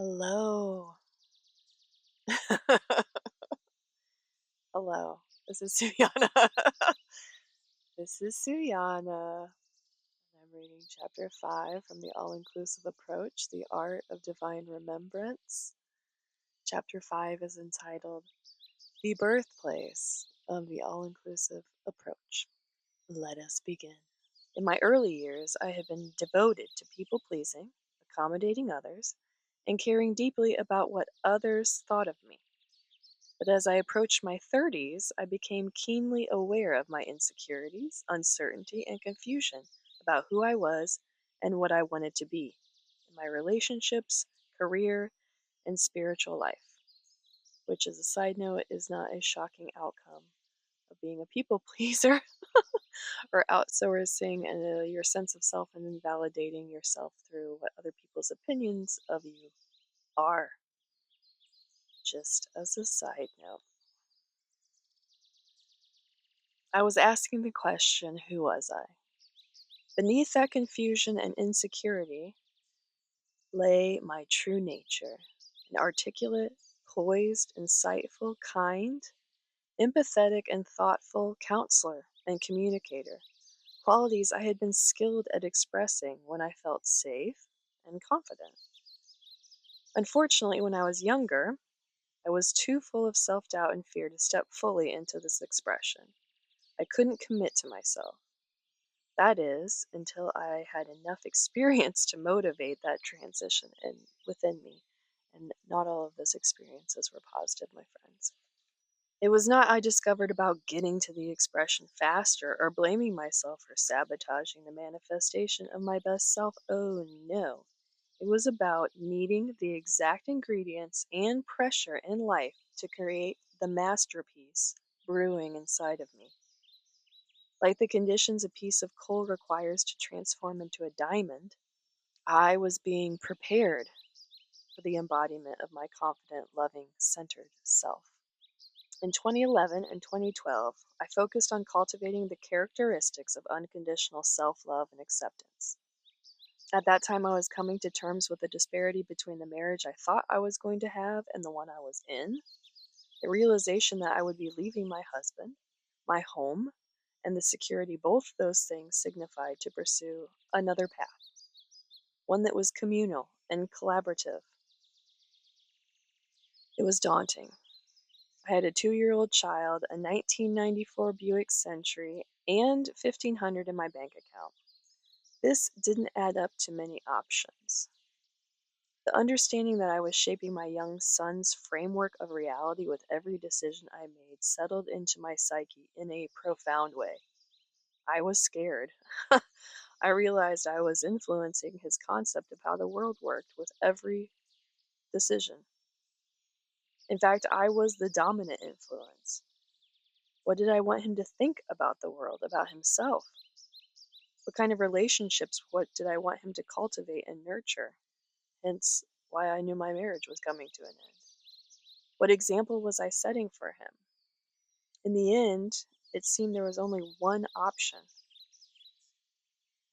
Hello. Hello. This is Suyana. This is Suyana. And I'm reading chapter 5 from the All Inclusive Approach, The Art of Divine Remembrance. Chapter 5 is entitled The Birthplace of the All Inclusive Approach. Let us begin. In my early years, I had been devoted to people pleasing, accommodating others, and caring deeply about what others thought of me. But as I approached my 30s, I became keenly aware of my insecurities, uncertainty, and confusion about who I was and what I wanted to be in my relationships, career, and spiritual life, which, as a side note, is not a shocking outcome of being a people pleaser or outsourcing your sense of self and invalidating yourself through what other people's opinions of you are. Just as a side note. I was asking the question, who was I? Beneath that confusion and insecurity lay my true nature, an articulate, poised, insightful, kind, empathetic, and thoughtful counselor and communicator, qualities I had been skilled at expressing when I felt safe and confident. Unfortunately, when I was younger, I was too full of self-doubt and fear to step fully into this expression. I couldn't commit to myself. That is, until I had enough experience to motivate that transition within me. And not all of those experiences were positive, my friends. It was not I discovered about getting to the expression faster or blaming myself for sabotaging the manifestation of my best self. Oh no. It was about needing the exact ingredients and pressure in life to create the masterpiece brewing inside of me. Like the conditions a piece of coal requires to transform into a diamond, I was being prepared for the embodiment of my confident, loving, centered self. In 2011 and 2012, I focused on cultivating the characteristics of unconditional self love and acceptance. At that time, I was coming to terms with the disparity between the marriage I thought I was going to have and the one I was in, the realization that I would be leaving my husband, my home, and the security both those things signified to pursue another path, one that was communal and collaborative. It was daunting. I had a 2-year-old child, a 1994 Buick Century, and 1,500 in my bank account. This didn't add up to many options. The understanding that I was shaping my young son's framework of reality with every decision I made settled into my psyche in a profound way. I was scared. I realized I was influencing his concept of how the world worked with every decision. In fact, I was the dominant influence. What did I want him to think about the world, about himself? What kind of relationships, what did I want him to cultivate and nurture? Hence, why I knew my marriage was coming to an end. What example was I setting for him? In the end, it seemed there was only one option.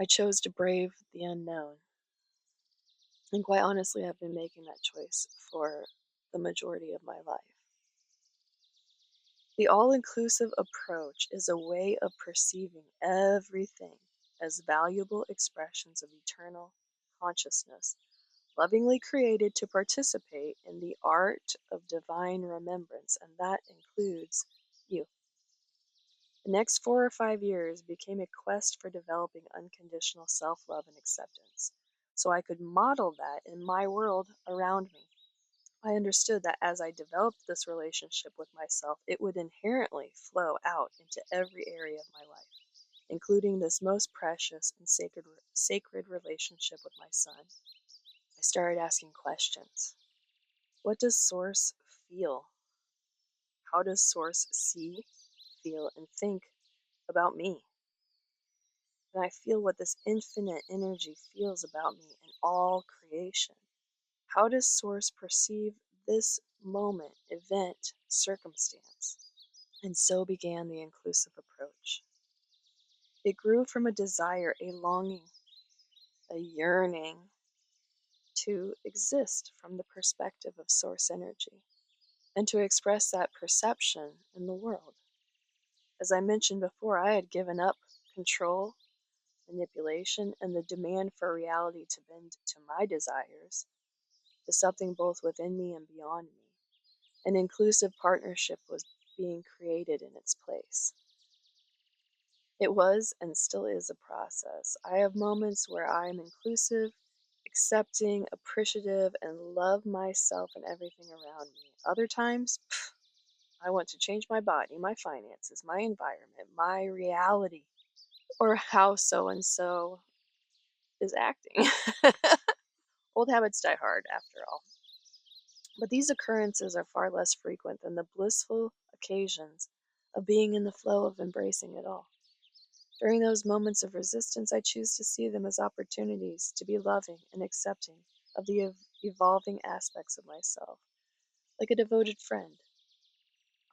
I chose to brave the unknown. And quite honestly, I've been making that choice for the majority of my life. The all inclusive approach is a way of perceiving everything as valuable expressions of eternal consciousness, lovingly created to participate in the art of divine remembrance, and that includes you. The next 4 or 5 years became a quest for developing unconditional self love and acceptance, so I could model that in my world around me. I understood that as I developed this relationship with myself, it would inherently flow out into every area of my life, including this most precious and sacred relationship with my son. I started asking questions. What does Source feel? How does Source see, feel, and think about me? And I feel what this infinite energy feels about me in all creation. How does Source perceive this moment, event, circumstance? And so began the inclusive approach. It grew from a desire, a longing, a yearning to exist from the perspective of source energy and to express that perception in the world. As I mentioned before, I had given up control, manipulation, and the demand for reality to bend to my desires, to something both within me and beyond me. An inclusive partnership was being created in its place. It was and still is a process. I have moments where I am inclusive, accepting, appreciative, and love myself and everything around me. Other times, I want to change my body, my finances, my environment, my reality, or how so and so is acting. Old habits die hard, after all. But these occurrences are far less frequent than the blissful occasions of being in the flow of embracing it all. During those moments of resistance, I choose to see them as opportunities to be loving and accepting of the evolving aspects of myself, like a devoted friend.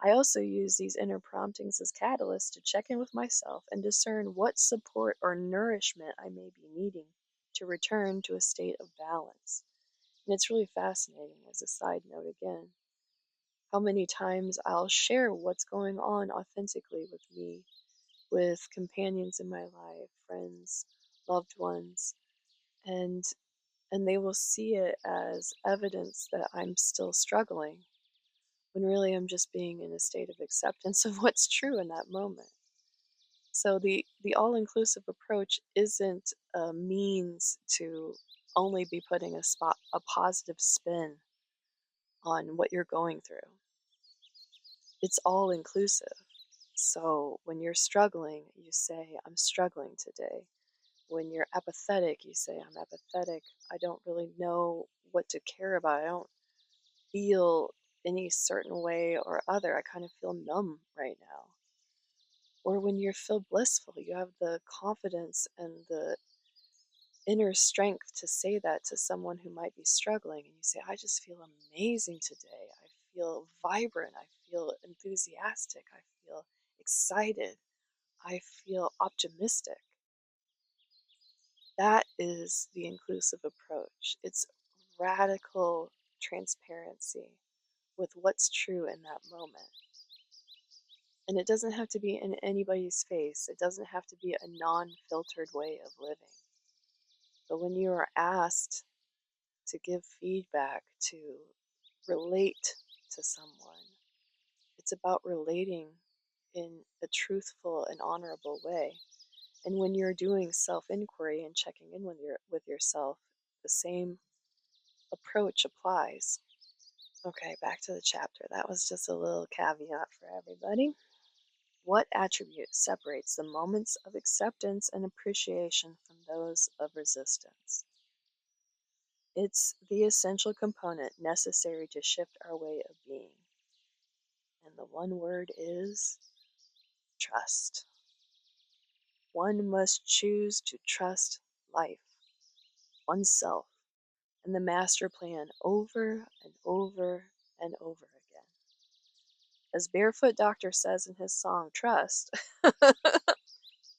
I also use these inner promptings as catalysts to check in with myself and discern what support or nourishment I may be needing to return to a state of balance. And it's really fascinating, as a side note again, how many times I'll share what's going on authentically with me, with companions in my life, friends, loved ones, and they will see it as evidence that I'm still struggling, when really I'm just being in a state of acceptance of what's true in that moment. So the all-inclusive approach isn't a means to only be putting a positive spin on what you're going through. It's all inclusive. So when you're struggling, you say, I'm struggling today. When you're apathetic, you say, I'm apathetic. I don't really know what to care about. I don't feel any certain way or other. I kind of feel numb right now. Or when you feel blissful, you have the confidence and the inner strength to say that to someone who might be struggling. And you say, I just feel amazing today. I feel vibrant. I feel enthusiastic. I feel excited. I feel optimistic. That is the inclusive approach. It's radical transparency with what's true in that moment. And it doesn't have to be in anybody's face. It doesn't have to be a non-filtered way of living. But when you are asked to give feedback, to relate to someone, it's about relating in a truthful and honorable way. And when you're doing self-inquiry and checking in with yourself, the same approach applies. Okay, back to the chapter. That was just a little caveat for everybody. What attribute separates the moments of acceptance and appreciation from those of resistance? It's the essential component necessary to shift our way of being. And the one word is trust. One must choose to trust life, oneself, and the master plan over and over and over again. As Barefoot Doctor says in his song, Trust,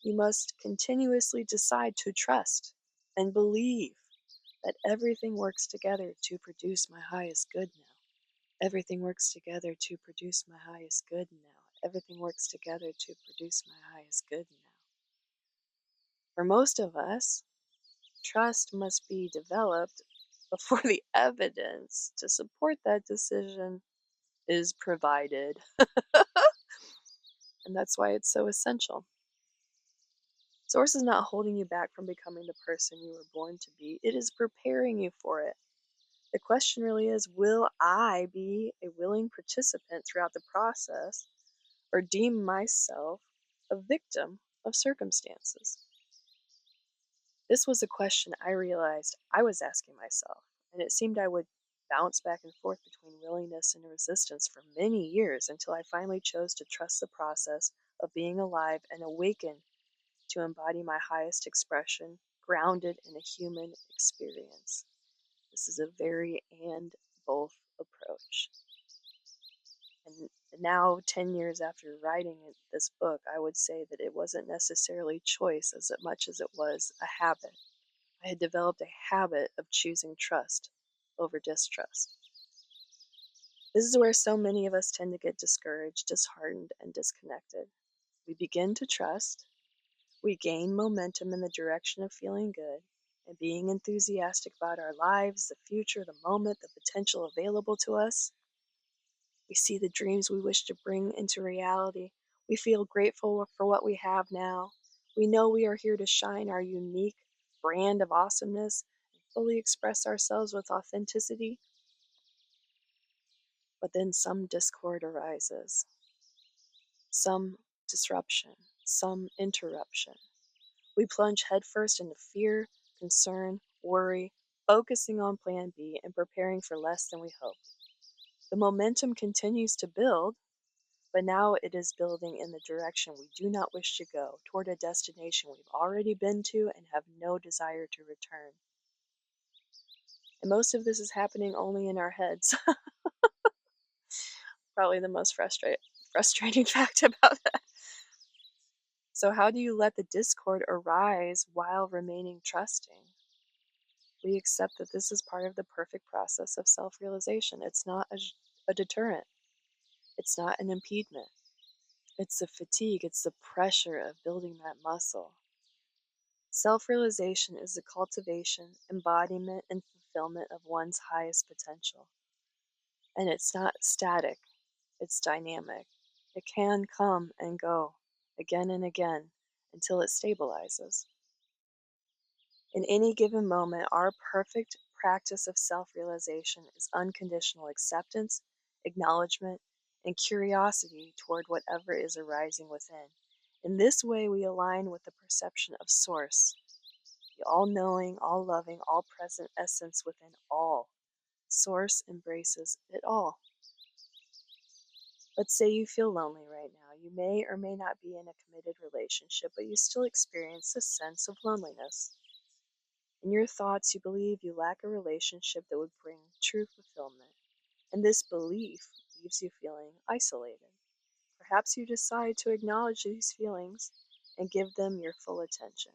you must continuously decide to trust and believe that everything works together to produce my highest good now. Everything works together to produce my highest good now. Everything works together to produce my highest good now. For most of us, trust must be developed before the evidence to support that decision is provided. And that's why it's so essential. Source is not holding you back from becoming the person you were born to be. It is preparing you for it. The question really is, will I be a willing participant throughout the process, or deem myself a victim of circumstances? This was a question I realized I was asking myself, and it seemed I would bounce back and forth between willingness and resistance for many years until I finally chose to trust the process of being alive and awaken to embody my highest expression, grounded in a human experience. This is a very and both approach. And now, 10 years after writing this book, I would say that it wasn't necessarily choice as much as it was a habit. I had developed a habit of choosing trust over distrust. This is where so many of us tend to get discouraged, disheartened, and disconnected. We begin to trust, we gain momentum in the direction of feeling good and being enthusiastic about our lives, the future, the moment, the potential available to us. We see the dreams we wish to bring into reality. We feel grateful for what we have now. We know we are here to shine our unique brand of awesomeness and fully express ourselves with authenticity. But then some discord arises, some disruption, some interruption. We plunge headfirst into fear, concern, worry, focusing on plan B and preparing for less than we hoped. The momentum continues to build, but now it is building in the direction we do not wish to go, toward a destination we've already been to and have no desire to return. And most of this is happening only in our heads. Probably the most frustrating fact about that. So, how do you let the discord arise while remaining trusting? We accept that this is part of the perfect process of self realization. It's not a deterrent, it's not an impediment. It's the fatigue, it's the pressure of building that muscle. Self realization is the cultivation, embodiment, and fulfillment of one's highest potential. And it's not static, it's dynamic. It can come and go again and again until it stabilizes. In any given moment, our perfect practice of self realization is unconditional acceptance, acknowledgement, and curiosity toward whatever is arising within. In this way, we align with the perception of Source, the all knowing, all loving, all present essence within all. Source embraces it all. Let's say you feel lonely right now. You may or may not be in a committed relationship, but you still experience a sense of loneliness. In your thoughts, you believe you lack a relationship that would bring true fulfillment, and this belief leaves you feeling isolated. Perhaps you decide to acknowledge these feelings and give them your full attention.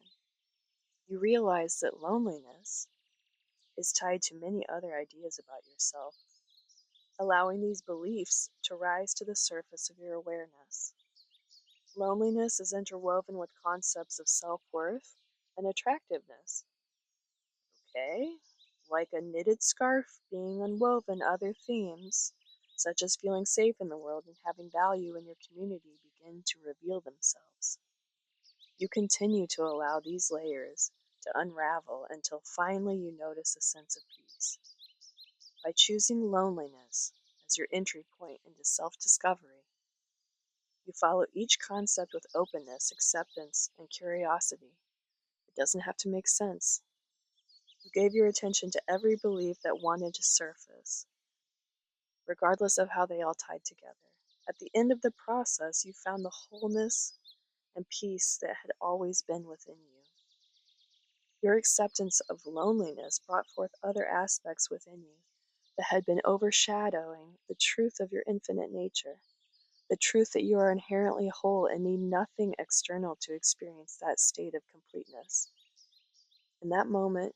You realize that loneliness is tied to many other ideas about yourself, allowing these beliefs to rise to the surface of your awareness. Loneliness is interwoven with concepts of self worth and attractiveness. Okay? Like a knitted scarf being unwoven, other themes, such as feeling safe in the world and having value in your community, begin to reveal themselves. You continue to allow these layers to unravel until finally you notice a sense of peace. By choosing loneliness as your entry point into self discovery, you follow each concept with openness, acceptance, and curiosity. It doesn't have to make sense. You gave your attention to every belief that wanted to surface, regardless of how they all tied together. At the end of the process, you found the wholeness and peace that had always been within you. Your acceptance of loneliness brought forth other aspects within you that had been overshadowing the truth of your infinite nature, the truth that you are inherently whole and need nothing external to experience that state of completeness. In that moment,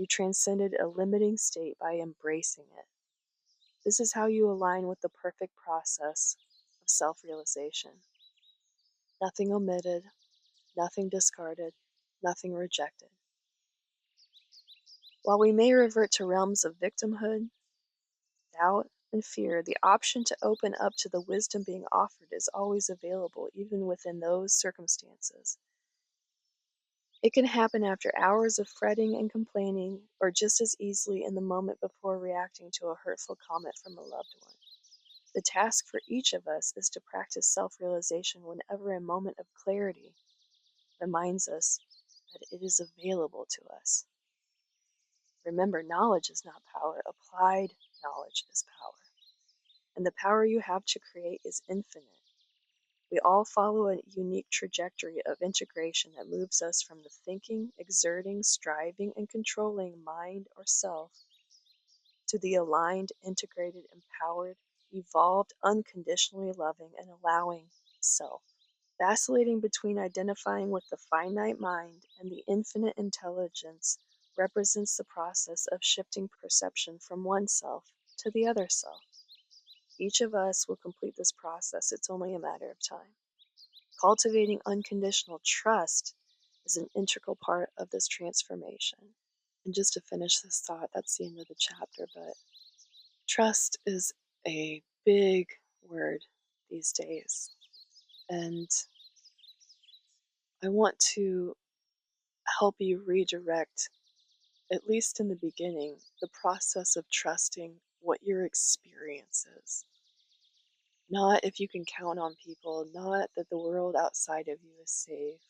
you transcended a limiting state by embracing it. This is how you align with the perfect process of self realization. Nothing omitted, nothing discarded, nothing rejected. While we may revert to realms of victimhood, doubt, and fear, the option to open up to the wisdom being offered is always available, even within those circumstances. It can happen after hours of fretting and complaining, or just as easily in the moment before reacting to a hurtful comment from a loved one. The task for each of us is to practice self realization whenever a moment of clarity reminds us that it is available to us. Remember, knowledge is not power, applied knowledge is power. And the power you have to create is infinite. We all follow a unique trajectory of integration that moves us from the thinking, exerting, striving, and controlling mind or self to the aligned, integrated, empowered, evolved, unconditionally loving, and allowing self. Vacillating between identifying with the finite mind and the infinite intelligence represents the process of shifting perception from one self to the other self. Each of us will complete this process, it's only a matter of time. Cultivating unconditional trust is an integral part of this transformation. And just to finish this thought, that's the end of the chapter, but trust is a big word these days. And I want to help you redirect, at least in the beginning, the process of trusting what your experience is. Not if you can count on people, not that the world outside of you is safe,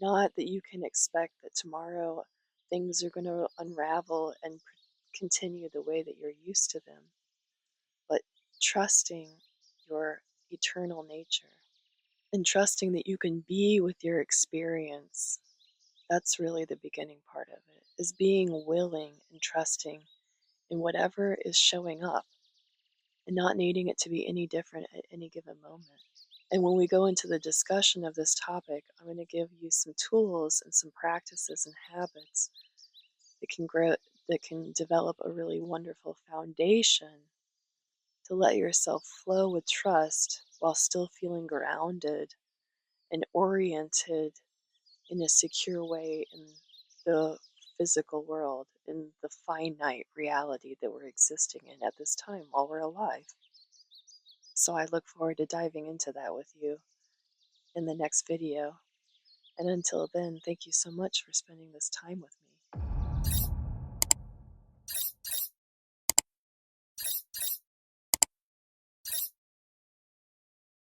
not that you can expect that tomorrow things are going to unravel and continue the way that you're used to them, but trusting your eternal nature and trusting that you can be with your experience. That's really the beginning part of it, is being willing and trusting in whatever is showing up and not needing it to be any different at any given moment. And when we go into the discussion of this topic, I'm going to give you some tools and some practices and habits that can grow, that can develop a really wonderful foundation to let yourself flow with trust while still feeling grounded and oriented in a secure way in the physical world, in the finite reality that we're existing in at this time while we're alive. So I look forward to diving into that with you in the next video. And until then, thank you so much for spending this time with me.